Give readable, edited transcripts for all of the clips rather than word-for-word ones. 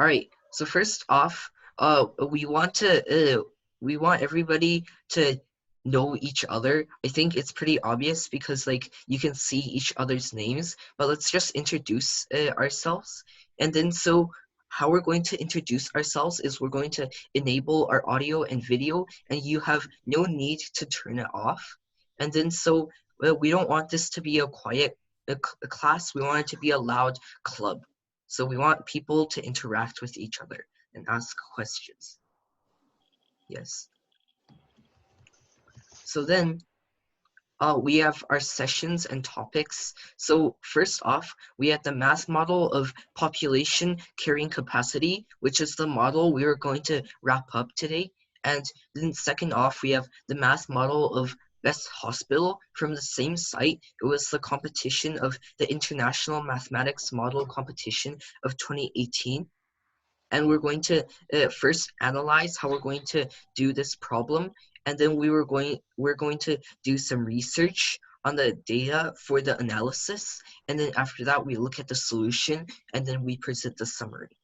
All right. So first off, we want everybody to know each other. I think it's pretty obvious because like you can see each other's names, but let's just introduce ourselves. And then so how we're going to introduce ourselves is we're going to enable our audio and video, and you have no need to turn it off. And then so we don't want this to be a quiet a class. We want it to be a loud club. So we want people to interact with each other and ask questions. Yes. So then we have our sessions and topics. So first off, we have the math model of population carrying capacity, which is the model we are going to wrap up today. And then second off, we have the math model of best hospital from the same site. It was the competition of the International Mathematics Model Competition of 2018. And we're going to first analyze how we're going to do this problem, and then we're going to do some research on the data for the analysis, and then after that we look at the solution, and then we present the summary.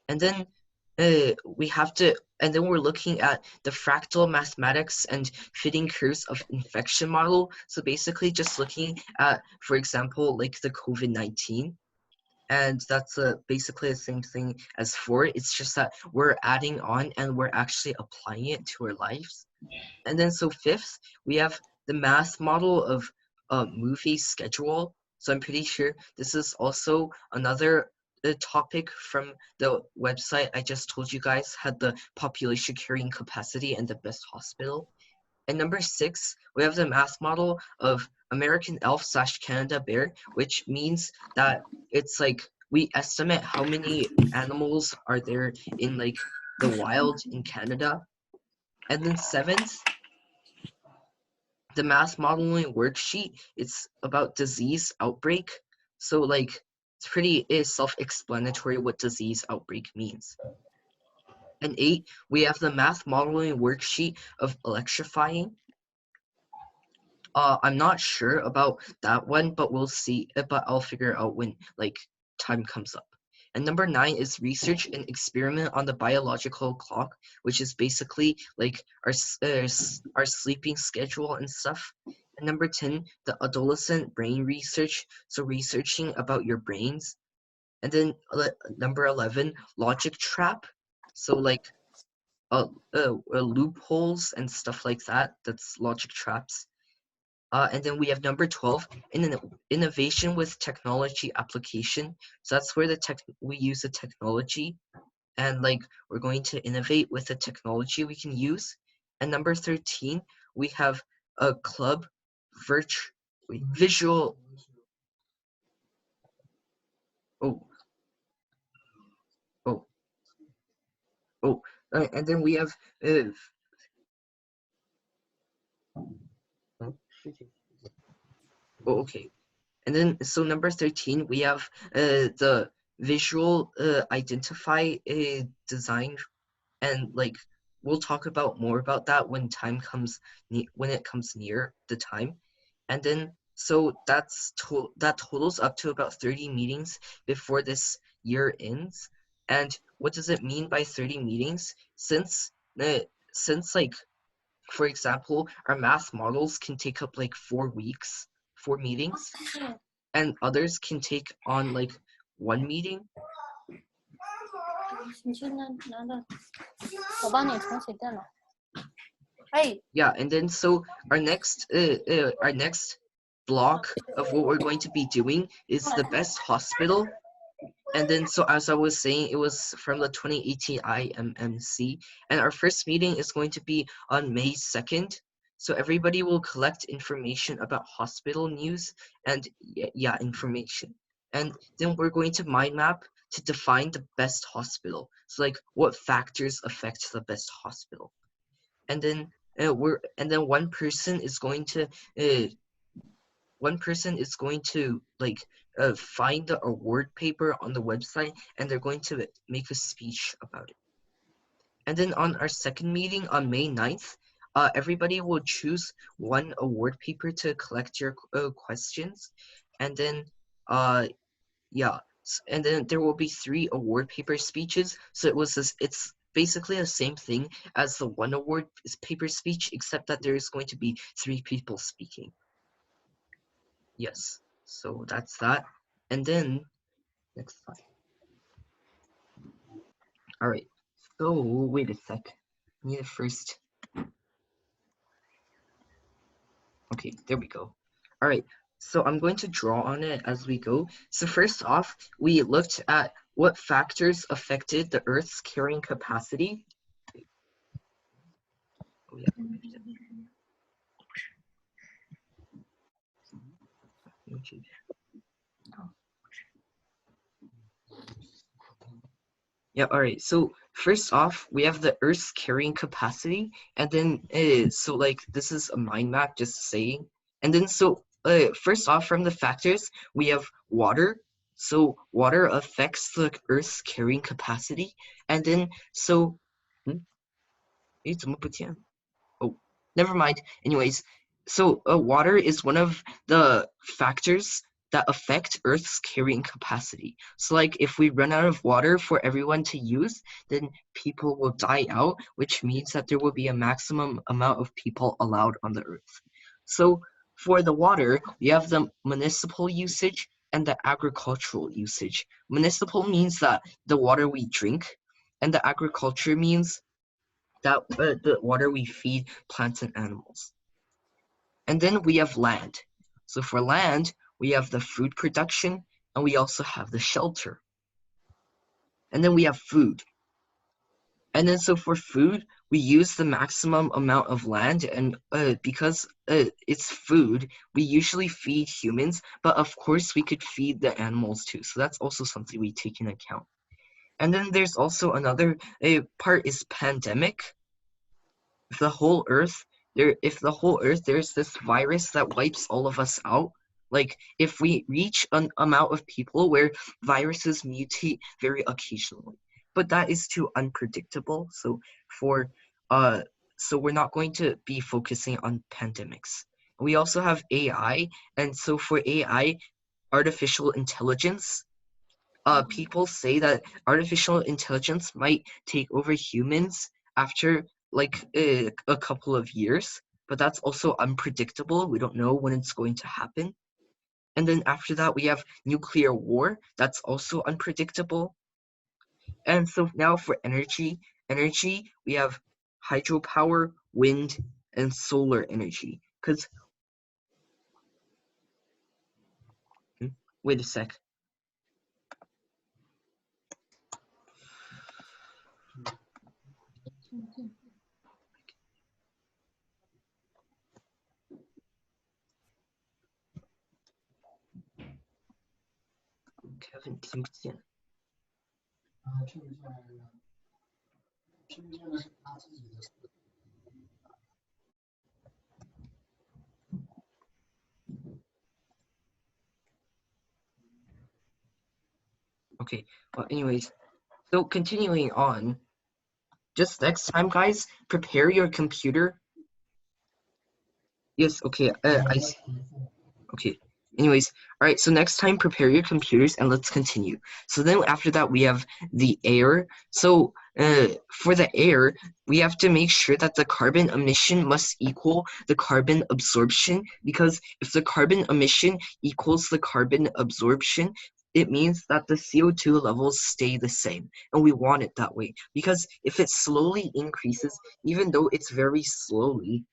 And then and then we're looking at the fractal mathematics and fitting curves of infection model. So basically just looking at, for example, like the COVID-19. And that's basically the same thing as 4. It's just that we're adding on and we're actually applying it to our lives. And then so fifth, we have the math model of movie schedule. So I'm pretty sure this is also another topic from the website I just told you guys had the population carrying capacity and the best hospital. And number 6, we have the math model of American elf / Canada bear, which means that it's like we estimate how many animals are there in like the wild in Canada. And then 7th, the math modeling worksheet, it's about disease outbreak. So like it's pretty self-explanatory what disease outbreak means. And 8, we have the math modeling worksheet of electrifying. I'm not sure about that one, but we'll see. But I'll figure out when like time comes up. And number 9 is research and experiment on the biological clock, which is basically like our sleeping schedule and stuff. And number 10, the adolescent brain research, so researching about your brains. And then number 11, logic trap, so like loopholes and stuff like that. That's logic traps. And then we have number 12, innovation with technology application. So that's where we use the technology, and like we're going to innovate with the technology we can use. And number 13, we have a club visual. Oh, oh, oh, and then we have oh, okay. And then, so number 13, we have the visual identify design, and like we'll talk about more about that when time comes when it comes near the time. And then so that totals up to about 30 meetings before this year ends. And what does it mean by 30 meetings? Since like, for example, our math models can take up like 4 weeks, 4 meetings, and others can take on like 1 meeting. Yeah, and then so our next block of what we're going to be doing is the best hospital. And then so as I was saying, it was from the 2018 IMMC, and our first meeting is going to be on May 2nd. So everybody will collect information about hospital news and information. And then we're going to mind map to define the best hospital. So like what factors affect the best hospital. And then one person is going to like find the award paper on the website, and they're going to make a speech about it. And then on our second meeting on May 9th, everybody will choose one award paper to collect your questions. And then And then there will be 3 award paper speeches. So it's basically the same thing as the 1 award paper speech, except that there is going to be 3 people speaking. Yes, so that's that. And then next slide. All right. So wait a sec. I need to first. Okay, there we go. All right. So I'm going to draw on it as we go. So first off, we looked at what factors affected the Earth's carrying capacity. Oh, yeah. Yeah, all right. So first off, we have the Earth's carrying capacity, and then so like this is a mind map, just saying. And then so first off, from the factors, we have water. So water affects the Earth's carrying capacity, and then so, 诶，怎么不见？ Oh, never mind. Anyways, so water is one of the factors that affect Earth's carrying capacity. So like if we run out of water for everyone to use, then people will die out, which means that there will be a maximum amount of people allowed on the Earth. So for the water, we have the municipal usage and the agricultural usage. Municipal means that the water we drink, and the agriculture means that the water we feed plants and animals. And then we have land. So for land, we have the food production, and we also have the shelter. And then we have food. And then so for food, we use the maximum amount of land, and because it's food, we usually feed humans, but of course we could feed the animals too. So that's also something we take into account. And then there's also another part is pandemic. The whole earth if the whole earth there's this virus that wipes all of us out, like if we reach an amount of people where viruses mutate very occasionally, but that is too unpredictable. So for so we're not going to be focusing on pandemics. We also have AI, and so for AI, artificial intelligence, people say that artificial intelligence might take over humans after like a couple of years, but that's also unpredictable. We don't know when it's going to happen. And then after that, we have nuclear war. That's also unpredictable. And so now for energy, we have hydropower, wind, and solar energy. Because, wait a sec. Kevin 听不见。Okay, well, anyways, so continuing on, just next time, guys, prepare your computer. Yes, okay, okay. Anyways, all right, so next time, prepare your computers and let's continue. So then after that, we have the air. So for the air, we have to make sure that the carbon emission must equal the carbon absorption, because if the carbon emission equals the carbon absorption, it means that the CO2 levels stay the same, and we want it that way, because if it slowly increases, even though it's very slowly,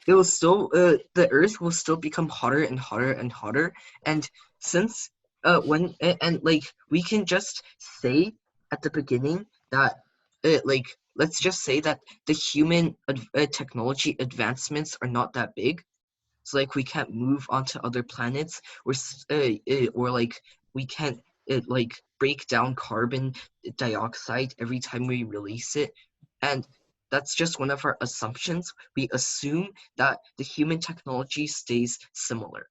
it will still the earth will still become hotter and hotter and hotter. And since when and like we can just say at the beginning that like let's just say that the human technology advancements are not that big, so like we can't move onto other planets, or like we can't like break down carbon dioxide every time we release it. And that's just one of our assumptions. We assume that the human technology stays similar,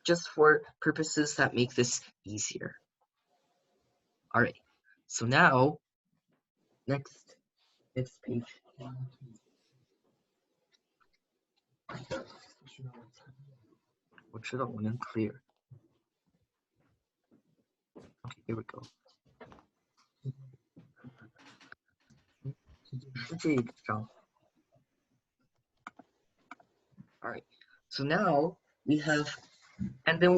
just for purposes that make this easier. All right, so now next page. What should I want in clear? Okay, here we go. All right. So now we have, and then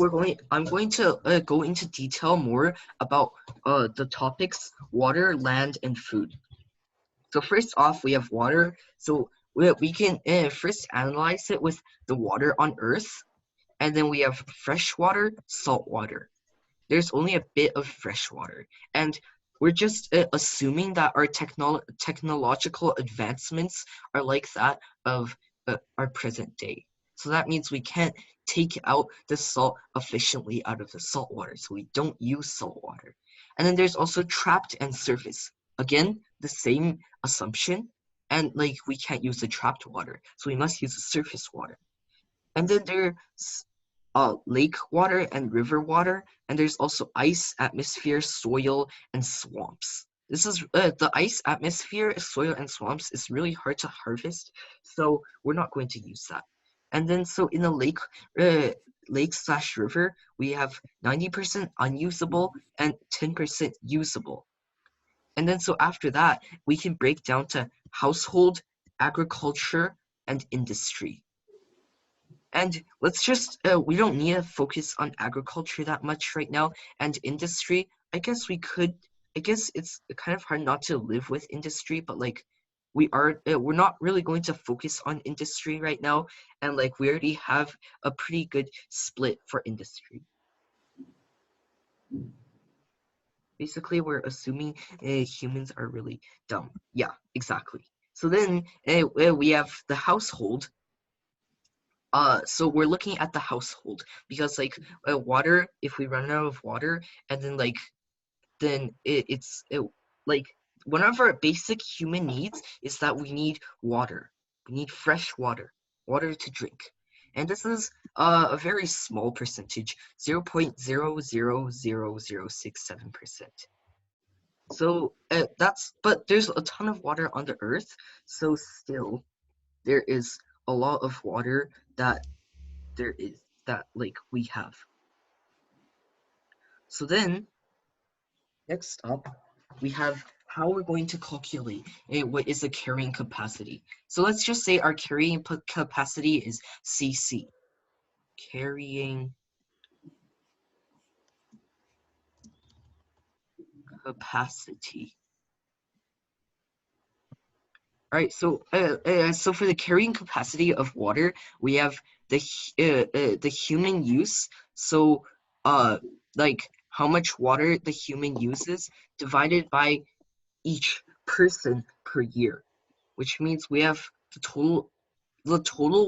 I'm going to go into detail more about the topics water, land, and food. So first off, we have water. So we can first analyze it with the water on Earth, and then we have fresh water, salt water. There's only a bit of fresh water, and we're just assuming that our technological advancements are like that of our present day. So that means we can't take out the salt efficiently out of the salt water, so we don't use salt water. And then there's also trapped and surface. Again, the same assumption, and like we can't use the trapped water, so we must use the surface water. And then there's lake water and river water, and there's also ice, atmosphere, soil, and swamps. This is the ice, atmosphere, soil, and swamps is really hard to harvest, so we're not going to use that. And then so in the lake/river, we have 90% unusable and 10% usable. And then so after that, we can break down to household, agriculture, and industry. And let's just, we don't need to focus on agriculture that much right now. And industry, I guess it's kind of hard not to live with industry, but like we're not really going to focus on industry right now. And like we already have a pretty good split for industry. Basically, we're assuming humans are really dumb. Yeah, exactly. So then we have the household. So we're looking at the household because like water, if we run out of water, and then like like one of our basic human needs is that we need water. We need fresh water to drink. And this is a very small percentage, 0.0000067%. So but there's a ton of water on the earth, so still there is a lot of water that like we have. So then next up we have how we're going to calculate what is the carrying capacity. So let's just say our carrying capacity is CC. Carrying capacity. All right, so so for the carrying capacity of water, we have the human use. So like how much water the human uses divided by each person per year, which means we have the total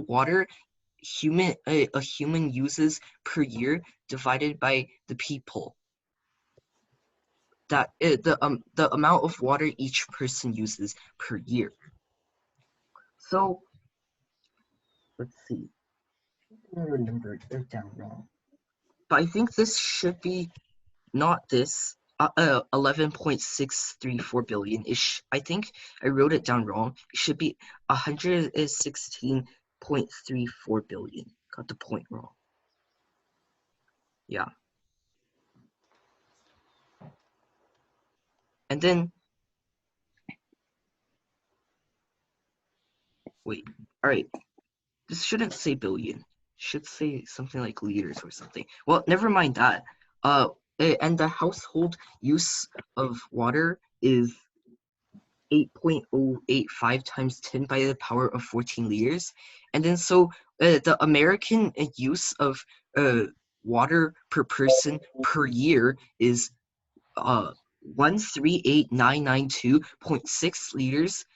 water a human uses per year divided by the people. That the amount of water each person uses per year. So let's see. I remember it down wrong. But I think this should be not this 11.634 billion ish. I think I wrote it down wrong. It should be 116.34 billion. Got the point wrong. Yeah. And then wait. All right. This shouldn't say billion. It should say something like liters or something. Well, never mind that. And the household use of water is 8.085 times 10 by the power of 14 liters. And then so the American use of water per person per year is 138,992.6 liters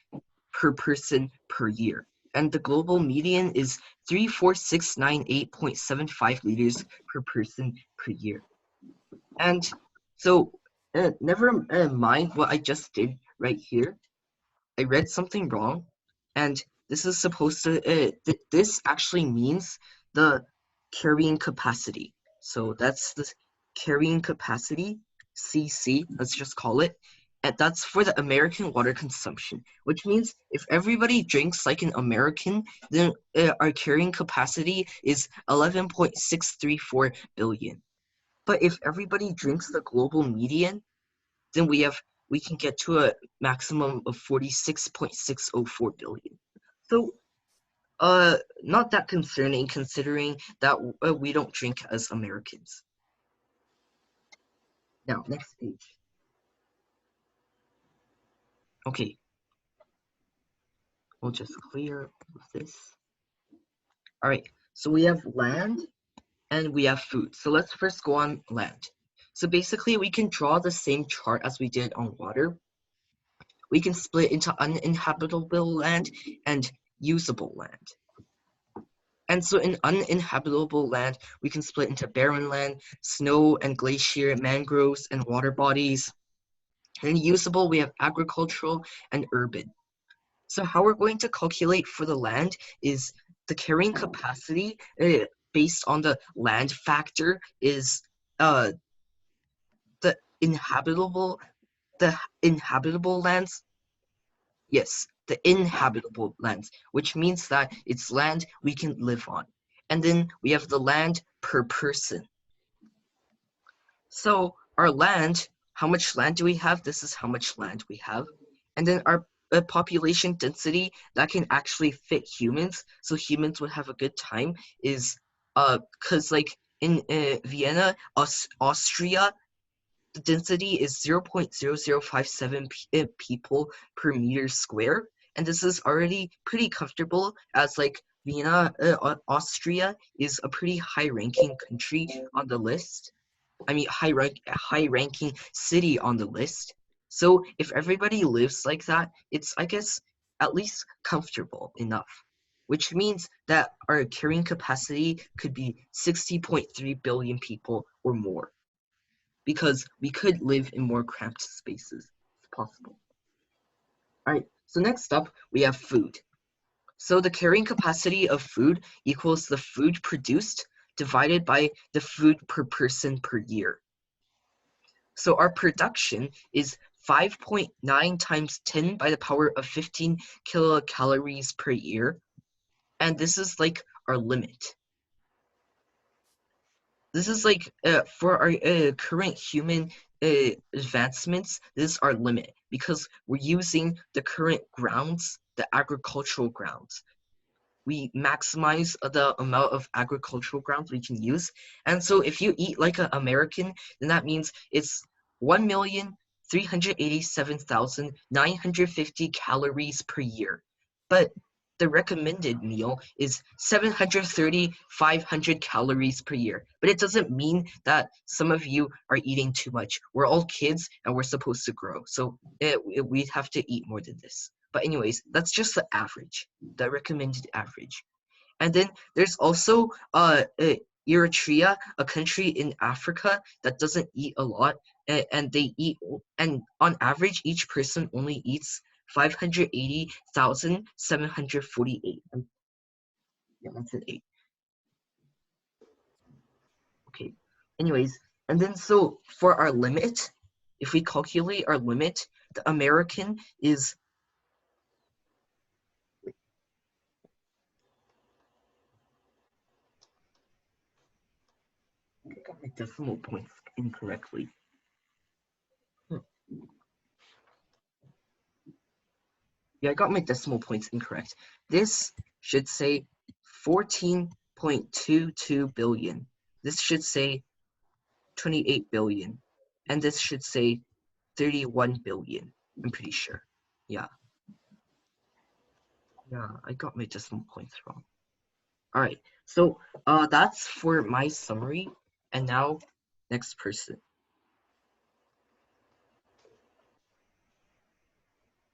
per person per year. And the global median is 34698.75 liters per person per year. And so never mind what I just did right here. I read something wrong, and this is supposed to, this actually means the carrying capacity. So that's the carrying capacity, CC, let's just call it. And that's for the American water consumption, which means if everybody drinks like an American, then our carrying capacity is 11.634 billion. But if everybody drinks the global median, then we can get to a maximum of 46.604 billion. So not that concerning considering that we don't drink as Americans. Now, next page. Okay. We'll just clear this. All right, so we have land and we have food. So let's first go on land. So basically we can draw the same chart as we did on water. We can split into uninhabitable land and usable land. And so in uninhabitable land, we can split into barren land, snow and glacier, mangroves and water bodies. And in usable, we have agricultural and urban. So how we're going to calculate for the land is the carrying capacity based on the land factor is the inhabitable lands. Yes, the inhabitable lands, which means that it's land we can live on. And then we have the land per person. So our land, how much land do we have? This is how much land we have. And then our population density that can actually fit humans, so humans would have a good time, is because like in Vienna, Austria, the density is 0.0057 people per meter square, and this is already pretty comfortable as like Vienna, Austria is a pretty high-ranking country on the list. I mean, high-ranking city on the list. So if everybody lives like that, it's, I guess, at least comfortable enough, which means that our carrying capacity could be 60.3 billion people or more, because we could live in more cramped spaces. It's possible. All right, so next up, we have food. So the carrying capacity of food equals the food produced divided by the food per person per year. So our production is 5.9 times 10 by the power of 15 kilocalories per year. And this is like our limit. This is like for our current human advancements, this is our limit because we're using the current grounds, the agricultural grounds. We maximize the amount of agricultural grounds we can use. And so if you eat like an American, then that means it's 1,387,950 calories per year. But the recommended meal is 730,500 calories per year. But it doesn't mean that some of you are eating too much. We're all kids and we're supposed to grow. So we'd have to eat more than this. But anyways, that's just the average, the recommended average. And then there's also Eritrea, a country in Africa that doesn't eat a lot, and they eat, and on average, each person only eats 580,748. Yeah, that's an 8. Okay. Anyways, and then so for our limit, if we calculate our limit, the American is I got my decimal points incorrectly. Yeah, I got my decimal points incorrect. This should say 14.22 billion. This should say 28 billion. And this should say 31 billion. I'm pretty sure. Yeah. Yeah, I got my decimal points wrong. All right. So that's for my summary. And now, next person.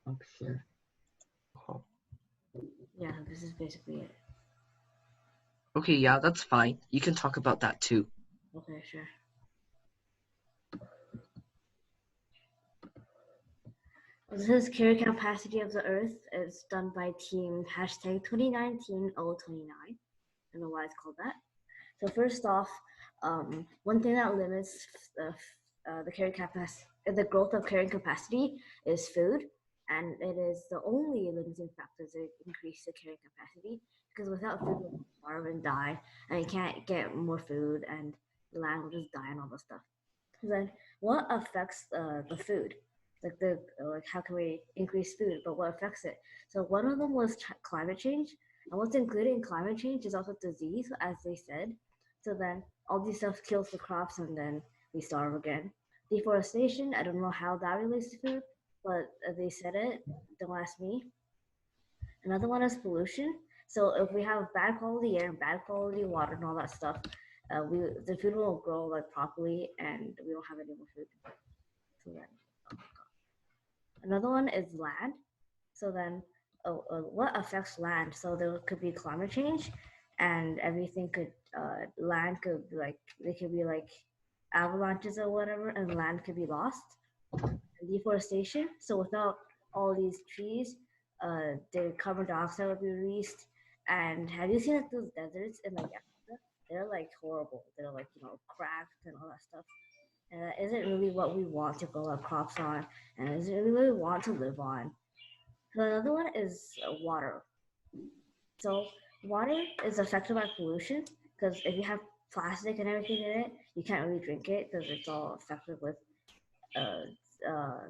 Okay. Oh. Yeah, this is basically it. Okay, yeah, that's fine. You can talk about that too. Okay, sure. This is carry capacity of the Earth. It's done by team hashtag 2019 029. I don't know why it's called that. So first off, one thing that limits the carry capacity. the growth of carrying capacity is food, and it is the only limiting factor to increase the carrying capacity. Because without food, we'll starve and die, and you can't get more food, and the land will just die and all this stuff. Then what affects the food? Like how can we increase food? But what affects it? So one of them was climate change, and what's included in climate change is also disease, as they said. So then all these stuff kills the crops, and then we starve again. Deforestation. I don't know how that relates to food, but they said it. Don't ask me. Another one is pollution. So if we have bad quality air and bad quality water and all that stuff, we the food won't grow like properly, and we don't have any more food. So then, another one is land. So then, what affects land? So there could be climate change, and everything could land could be like they could be like avalanches or whatever, and land could be lost. And deforestation. So without all these trees, the carbon dioxide would be released. And have you seen like those deserts in like Africa? They're like horrible. They're like cracked and all that stuff. And that isn't really what we want to grow our crops on, and it isn't really what we want to live on. So another one is water. So water is affected by pollution because if you have plastic and everything in it, you can't really drink it because it's all affected with uh, uh,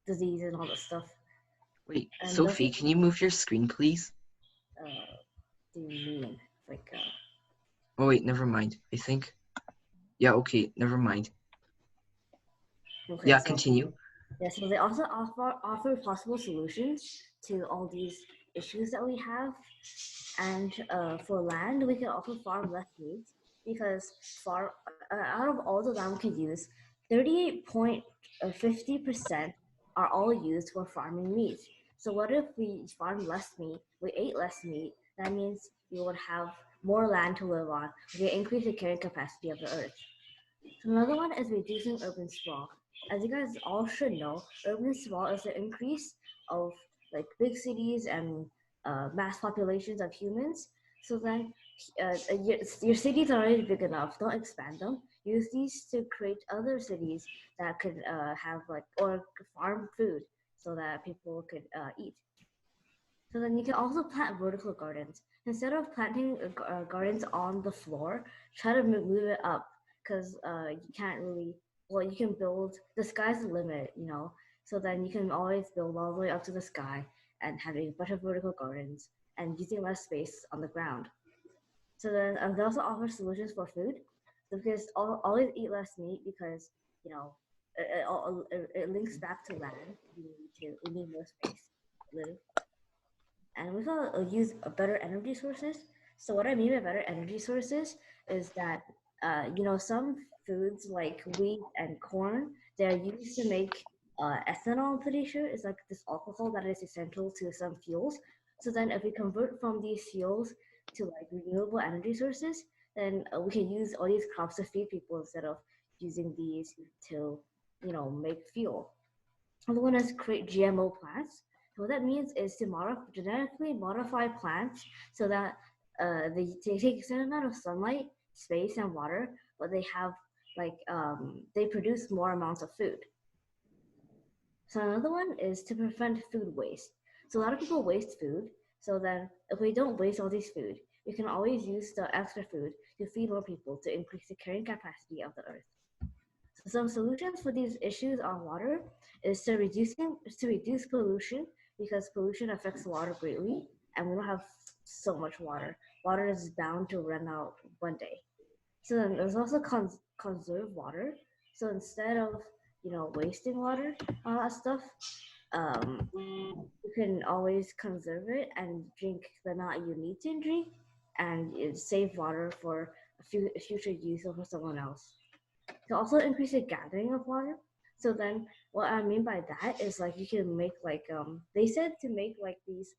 disease and all that stuff. Wait, And those Sophie, can you move your screen, please? do you mean like Oh wait, never mind. I think. Yeah, okay, never mind. okay, Yeah, so continue. yeah, so they also offer possible solutions to all these issues that we have. And for land, we can also farm less meat because out of all the land we can use, 38.50% are all used for farming meat. So what if we farm less meat, we ate less meat? That means we would have more land to live on. We can increase the carrying capacity of the earth. So another one is reducing urban sprawl. As you guys all should know, urban sprawl is the increase of like big cities and mass populations of humans. So then your cities are already big enough. Don't expand them. Use these to create other cities that could have like or farm food so that people could eat. So then you can also plant vertical gardens. Instead of planting gardens on the floor, try to move it up because you can't really, well, you can build, the sky's the limit, So then you can always build all the way up to the sky and having a bunch of vertical gardens and using less space on the ground. So then they also offer solutions for food. So because always eat less meat because, it links back to land. We need more space to live, and we can use better energy sources. So what I mean by better energy sources is that some foods like wheat and corn, they're used to make ethanol. I'm pretty sure it's like this alcohol that is essential to some fuels. So then if we convert from these fuels to like renewable energy sources, then we can use all these crops to feed people instead of using these to make fuel. Another one is create GMO plants. So what that means is to genetically modify plants so that they take a certain amount of sunlight, space, and water, but they have they produce more amounts of food. So another one is to prevent food waste. So a lot of people waste food. So then if we don't waste all this food, we can always use the extra food to feed more people to increase the carrying capacity of the earth. So some solutions for these issues on water is to reduce pollution because pollution affects water greatly, and we don't have so much water. Water is bound to run out one day. So then there's also conserve water. So instead of wasting water, all that stuff, you can always conserve it and drink the amount you need to drink, and save water for future use or for someone else. To also increase the gathering of water. So then what I mean by that is like you can make like they said to make like these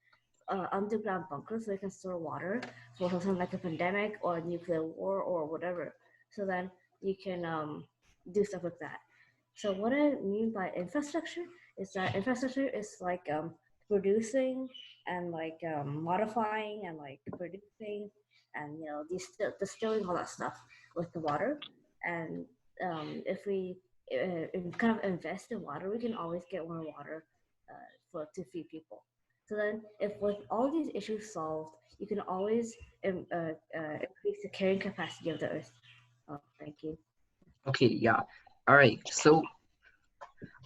underground bunkers so you can store water for something like a pandemic or a nuclear war or whatever. So then you can do stuff like that. So what I mean by infrastructure is that infrastructure is like producing and like modifying and like producing and distilling all that stuff with the water. And if we kind of invest in water, we can always get more water to feed people. So then, if with all these issues solved, you can always increase the carrying capacity of the Earth. Oh, thank you. Okay, yeah. All right. So,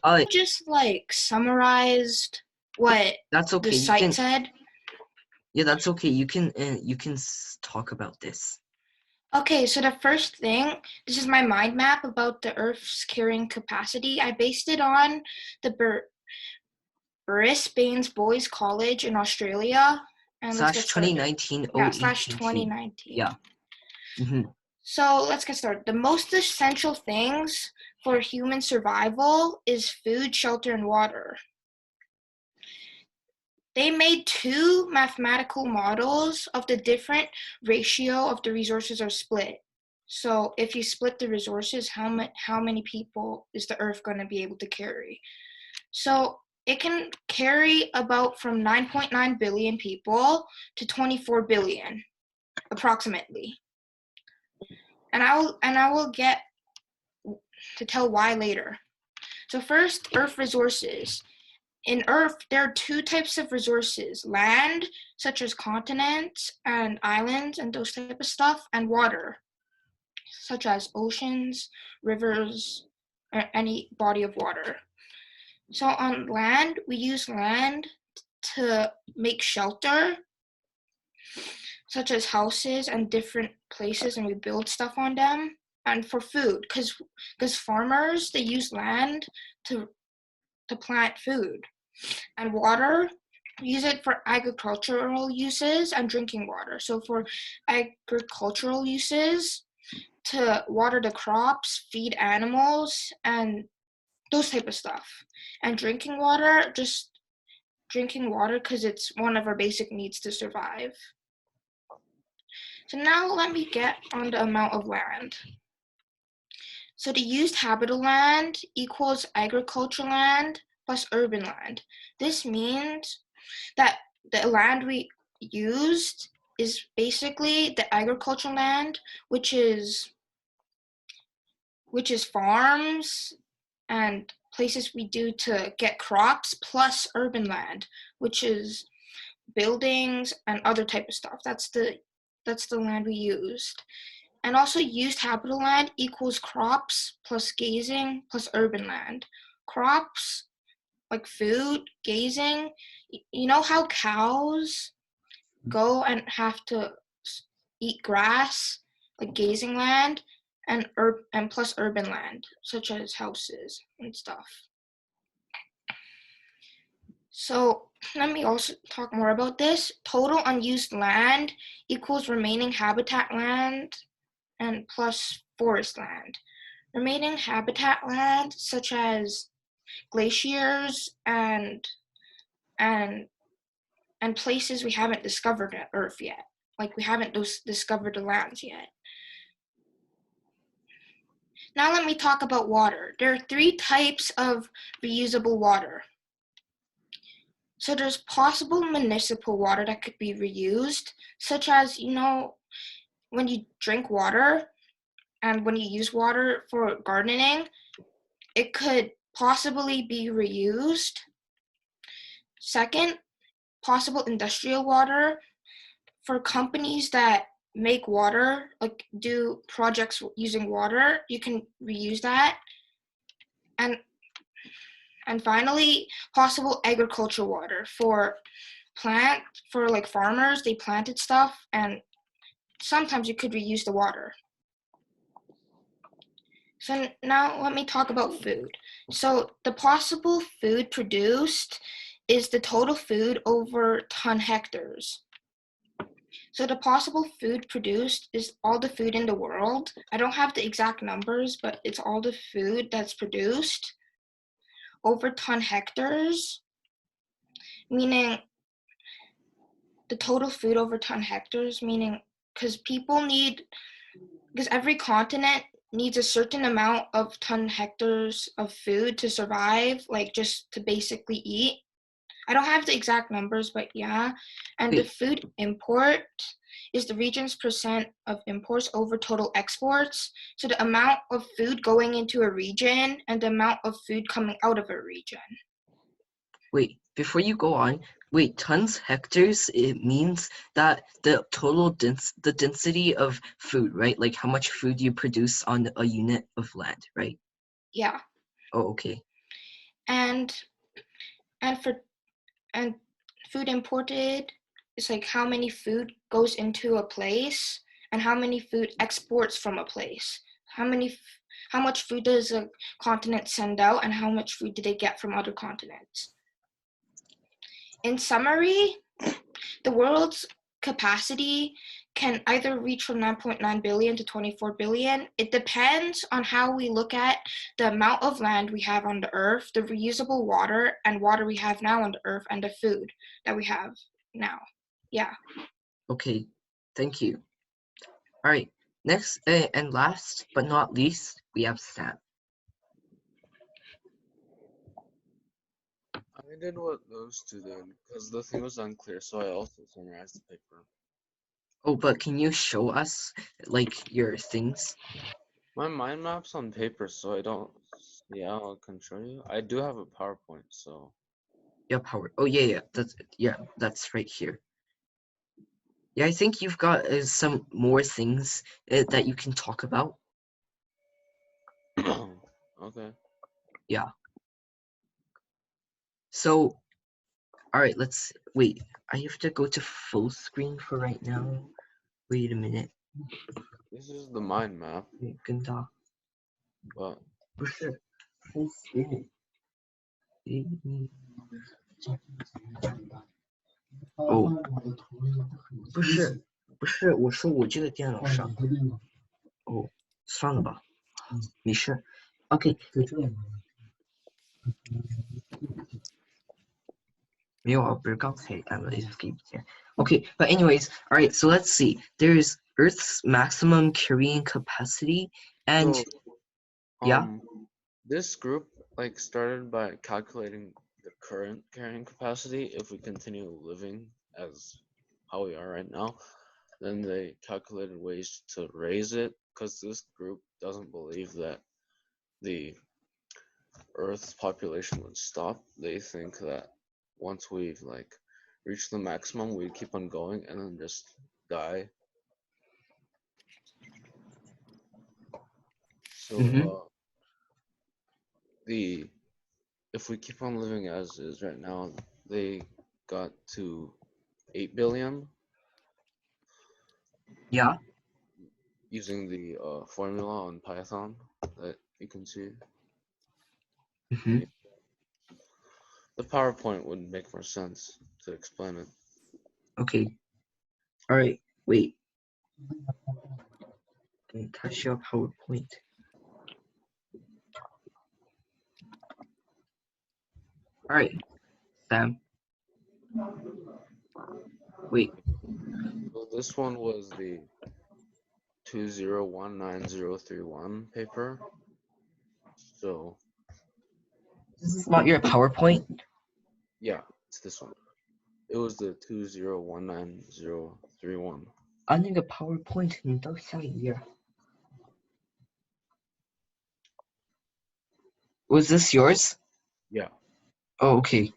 uh, Just like summarized what that's okay. the You site can, said. yeah, that's okay. You can talk about this. Okay, so the first thing, this is my mind map about the Earth's carrying capacity. I based it on the Brisbane's Boys College in Australia. And let's get Slash started. 2019 Yeah, 08 / 18. 2019. Yeah. Mm-hmm. So let's get started. The most essential things for human survival is food, shelter, and water. They made 2 mathematical models of the different ratio of the resources are split. So if you split the resources, how many people is the Earth going to be able to carry? So it can carry about from 9.9 billion people to 24 billion, approximately. And I will get to tell why later. So first, Earth resources. In Earth, there are 2 types of resources: land, such as continents and islands and those type of stuff, and water, such as oceans, rivers, or any body of water. So on land, we use land to make shelter, such as houses and different places, and we build stuff on them. And for food, because farmers, they use land to plant food. And water, we use it for agricultural uses and drinking water. So for agricultural uses, to water the crops, feed animals, and those type of stuff. And drinking water, just drinking water because it's one of our basic needs to survive. So now let me get on the amount of land. So the used habitable land equals agricultural land plus urban land. This means that the land we used is basically the agricultural land, which is farms and places we do to get crops, plus urban land, which is buildings and other type of stuff. That's the land we used. And also used habitable land equals crops plus grazing plus urban land. Crops, like food, grazing, you know how cows go and have to eat grass, like grazing land, and plus urban land, such as houses and stuff. So let me also talk more about this. Total unused land equals remaining habitat land and plus forest land. Remaining habitat land, such as glaciers and places we haven't discovered on Earth yet. Like we haven't discovered the lands yet. Now let me talk about water. There are 3 types of reusable water. So there's possible municipal water that could be reused, such as, when you drink water and when you use water for gardening, it could possibly be reused. Second, possible industrial water for companies that make water, like do projects using water, you can reuse that. And finally, possible agricultural water for like farmers, they planted stuff, and sometimes you could reuse the water. So now let me talk about food. So the possible food produced is the total food over ton hectares. So the possible food produced is all the food in the world. I don't have the exact numbers, but it's all the food that's produced over ton hectares, meaning the total food over ton hectares, meaning because every continent needs a certain amount of ton hectares of food to survive, like just to basically eat. I don't have the exact numbers, but yeah. And the food import is the region's percent of imports over total exports. So the amount of food going into a region and the amount of food coming out of a region. Wait, before you go on, wait, tons, hectares, it means that the total the density of food, right? Like how much food you produce on a unit of land, right? Yeah. Oh, okay. And food imported is like how many food goes into a place and how many food exports from a place. How much food does a continent send out and how much food do they get from other continents? In summary, the world's capacity can either reach from 9.9 billion to 24 billion. It depends on how we look at the amount of land we have on the earth, the reusable water and water we have now on the earth, and the food that we have now. Yeah. Okay, thank you. All right, next and last but not least, we have Sam. I did what those two did because the thing was unclear, so I also summarized the paper. Oh, but can you show us like your things? My mind map's on paper, so I don't. Yeah, I can show you. I do have a PowerPoint, so. Yeah, power. Oh yeah, that's right here. Yeah, I think you've got some more things that you can talk about. Okay. Yeah. So, all right, let's wait. I have to go to full screen for right now. Wait a minute. This is the mind map, 跟到 but 不是 full screen。哦，不是，我说我这个电脑上。哦，算了吧，没事。OK。没有啊，不是刚才按了 escape 键。Okay, but anyways, all right. So let's see. There's Earth's maximum carrying capacity, and so, yeah. This group like started by calculating the current carrying capacity. If we continue living as how we are right now, then they calculated ways to raise it because this group doesn't believe that the Earth's population would stop. They think that once we've like reached the maximum, we'd keep on going and then just die. So if we keep on living as is right now, they got to 8 billion. Yeah. Using the formula on Python that you can see. The PowerPoint would make more sense to explain it. Okay. All right. Wait. Touch your PowerPoint. All right, Sam. Wait. So this one was the 2019-031 paper. So this is not your PowerPoint? Yeah, it's this one. It was the 2019-031. 啊，那个 PowerPoint 你到下一页。Was this yours? Yeah. Oh, okay.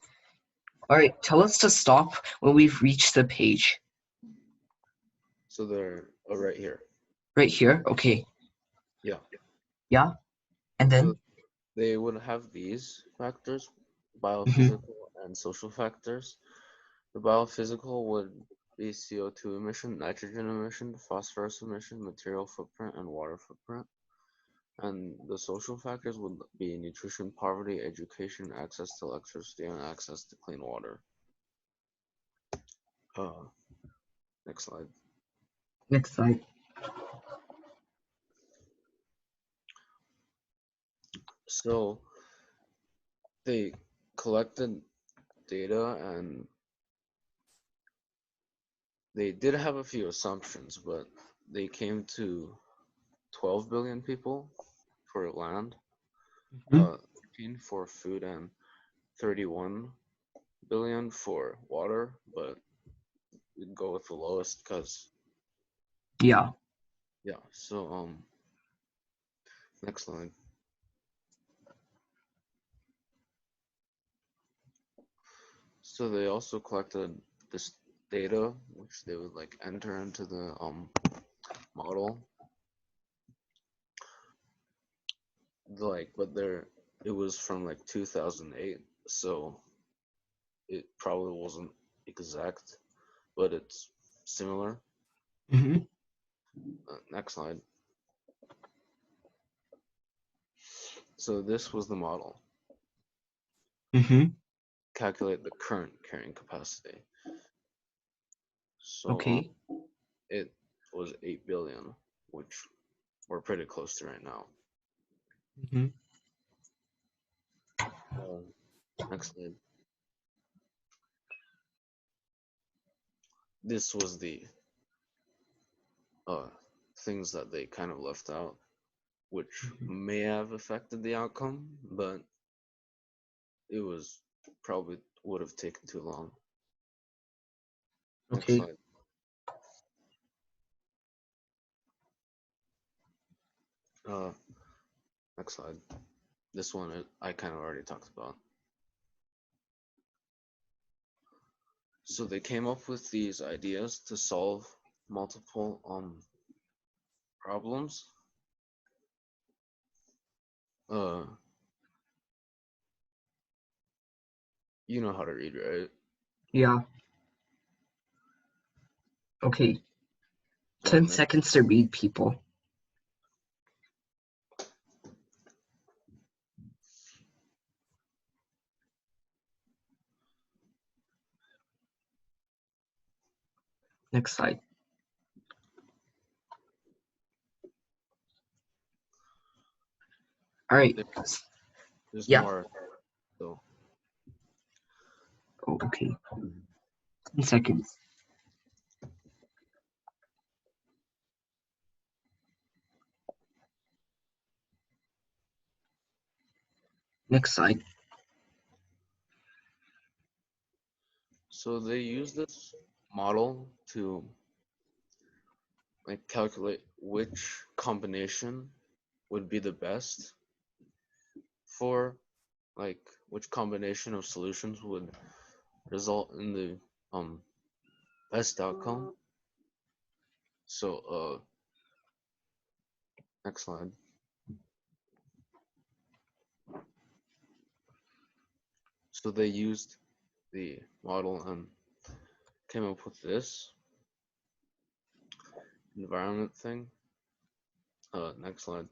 All right, tell us to stop when we've reached the page. So they're right here. Right here? Okay. Yeah. Yeah? And then? So they would have these factors, biophysical and social factors. The biophysical would be CO2 emission, nitrogen emission, phosphorus emission, material footprint, and water footprint. And the social factors would be nutrition, poverty, education, access to electricity, and access to clean water. Next slide. Next slide. So they collected data and they did have a few assumptions, but they came to 12 billion people for land, 13 for food, and 31 billion for water, but we'd go with the lowest because Yeah. Yeah. So next slide. So they also collected this data, which they would like enter into the model. Like, but it was from like 2008, so it probably wasn't exact, but it's similar. Mm-hmm. Next slide. So this was the model. Mm-hmm. Calculate the current carrying capacity. So Okay. it was 8 billion, which we're pretty close to right now. Mm-hmm. Next slide. This was the things that they kind of left out, which may have affected the outcome, but it was probably would have taken too long. Next Okay. slide. Next slide. This one I kind of already talked about. So they came up with these ideas to solve multiple problems. You know how to read, right? Yeah. Okay. 10 next, seconds to read, people. Next slide. All right. there's Yeah. more. So Oh, okay. 10 seconds. Next slide. so they use this model to like calculate which combination would be the best for like which combination of solutions would result in the best outcome. So next slide. So they used the model and came up with this environment thing. Next slide.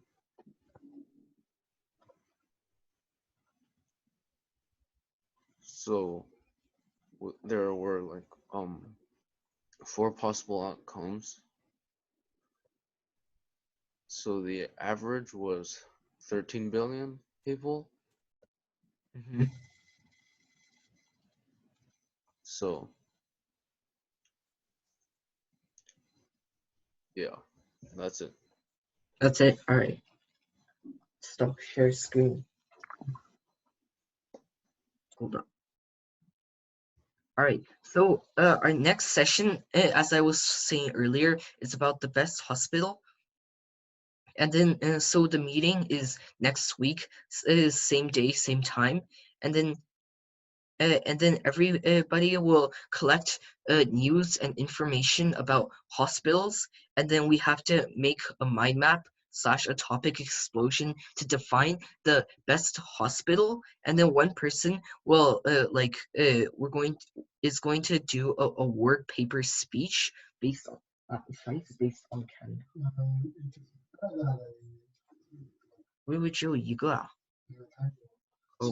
So there were like 4 possible outcomes. So the average was 13 billion people. Mm-hmm. So yeah, that's it. That's it. All right. Stop share screen. Hold on. All right. So our next session, as I was saying earlier, is about the best hospital. And then so the meeting is next week, same day, same time, and then everybody will collect news and information about hospitals, and then we have to make a mind map slash a topic explosion to define the best hospital, and then one person will is going to do a word paper speech based on science based on Canada. 我以为只有一个啊。哦。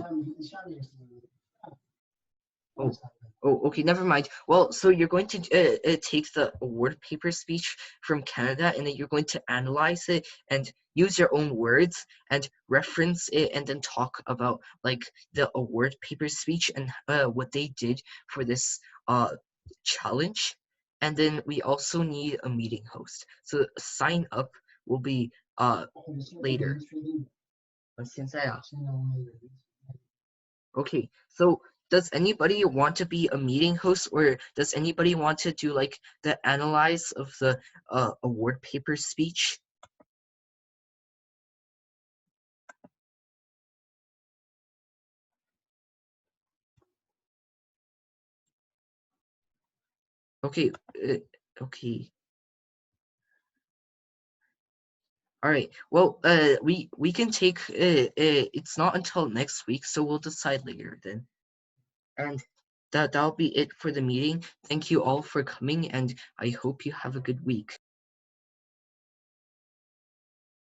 Oh, okay, never mind. Well, so you're going to take the award paper speech from Canada, and then you're going to analyze it and use your own words and reference it, and then talk about like the award paper speech and what they did for this challenge. And then we also need a meeting host. So sign up will be later. 现在啊。Okay, so does anybody want to be a meeting host, or does anybody want to do like the analyze of the award paper speech? Okay, okay. All right. Well, we can take it's not until next week, so we'll decide later then. And that'll be it for the meeting. Thank you all for coming, and I hope you have a good week.